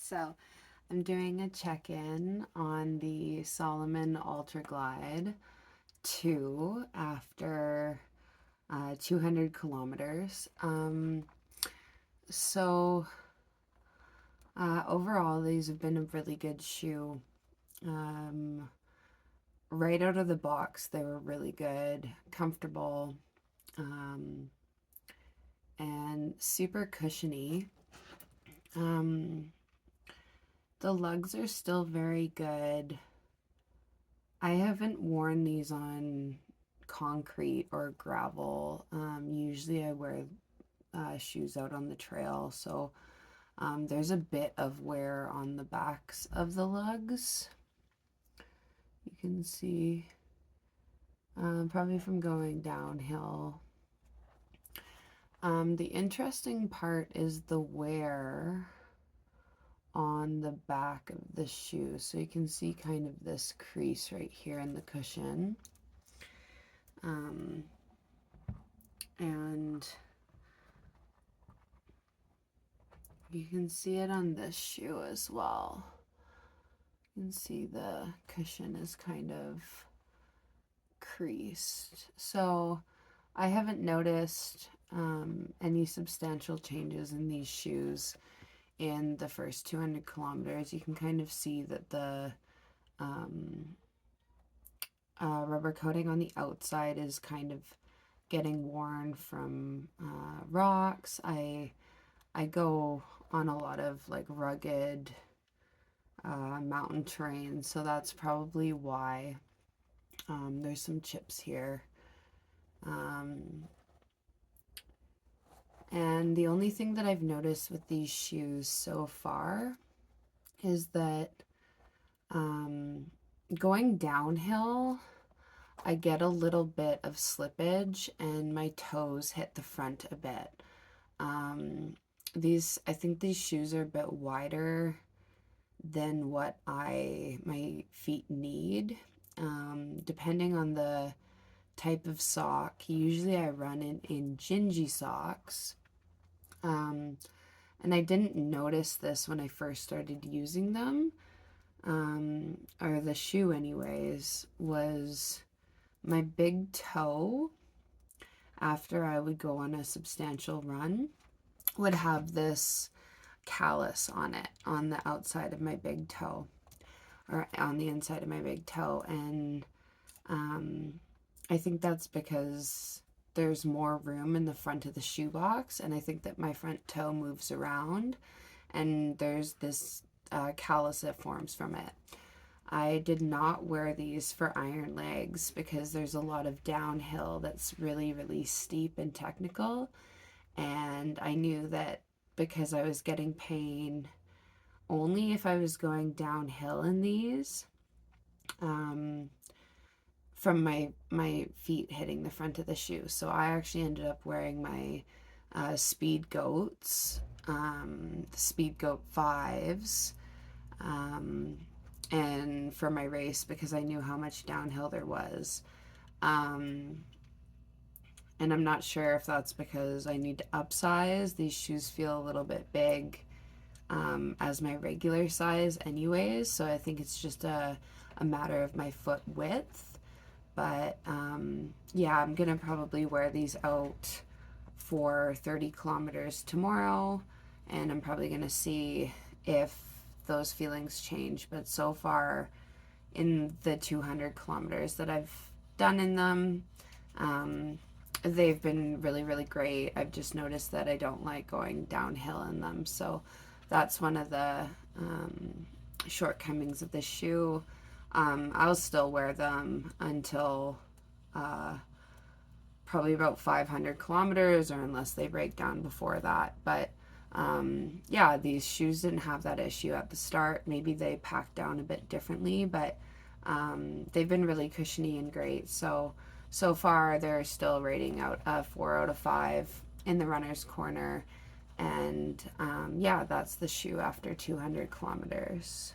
So I'm doing a check-in on the Salomon Ultra Glide 2 after 200 kilometers. So overall, these have been a really good shoe. Right out of the box, they were really good, comfortable, and super cushiony. The lugs are still very good. I haven't worn these on concrete or gravel. Usually I wear shoes out on the trail, so there's a bit of wear on the backs of the lugs. You can see probably from going downhill. The interesting part is the wear on the back of the shoe. So you can see kind of this crease right here in the cushion. And you can see it on this shoe as well. You can see the cushion is kind of creased. So I haven't noticed any substantial changes in these shoes in the first 200 kilometers. You can kind of see that the rubber coating on the outside is kind of getting worn from rocks. I go on a lot of like rugged mountain terrain, so that's probably why. There's some chips here. And the only thing that I've noticed with these shoes so far is that going downhill, I get a little bit of slippage and my toes hit the front a bit. I think these shoes are a bit wider than what my feet need. Depending on the type of sock, usually I run in gingy socks. And I didn't notice this when I first started using them, or the shoe anyways, was my big toe, after I would go on a substantial run, would have this callus on it, on the outside of my big toe, or on the inside of my big toe. And I think that's because there's more room in the front of the shoebox, and I think that my front toe moves around, and there's this callus that forms from it. I did not wear these for iron legs because there's a lot of downhill that's really, really steep and technical, and I knew that because I was getting pain only if I was going downhill in these, from my feet hitting the front of the shoe. So I actually ended up wearing my Speed Goats, the Speed Goat 5s, and for my race, because I knew how much downhill there was. And I'm not sure if that's because I need to upsize. These shoes feel a little bit big as my regular size anyways, so I think it's just a matter of my foot width. But yeah, I'm gonna probably wear these out for 30 kilometers tomorrow, and I'm probably gonna see if those feelings change. But so far in the 200 kilometers that I've done in them, they've been really, really great. I've just noticed that I don't like going downhill in them, so that's one of the shortcomings of this shoe. I'll still wear them until probably about 500 kilometers, or unless they break down before that. But yeah, these shoes didn't have that issue at the start. Maybe they packed down a bit differently, but they've been really cushiony and great. So far they're still rating out a 4 out of 5 in the runner's corner. And yeah, that's the shoe after 200 kilometers.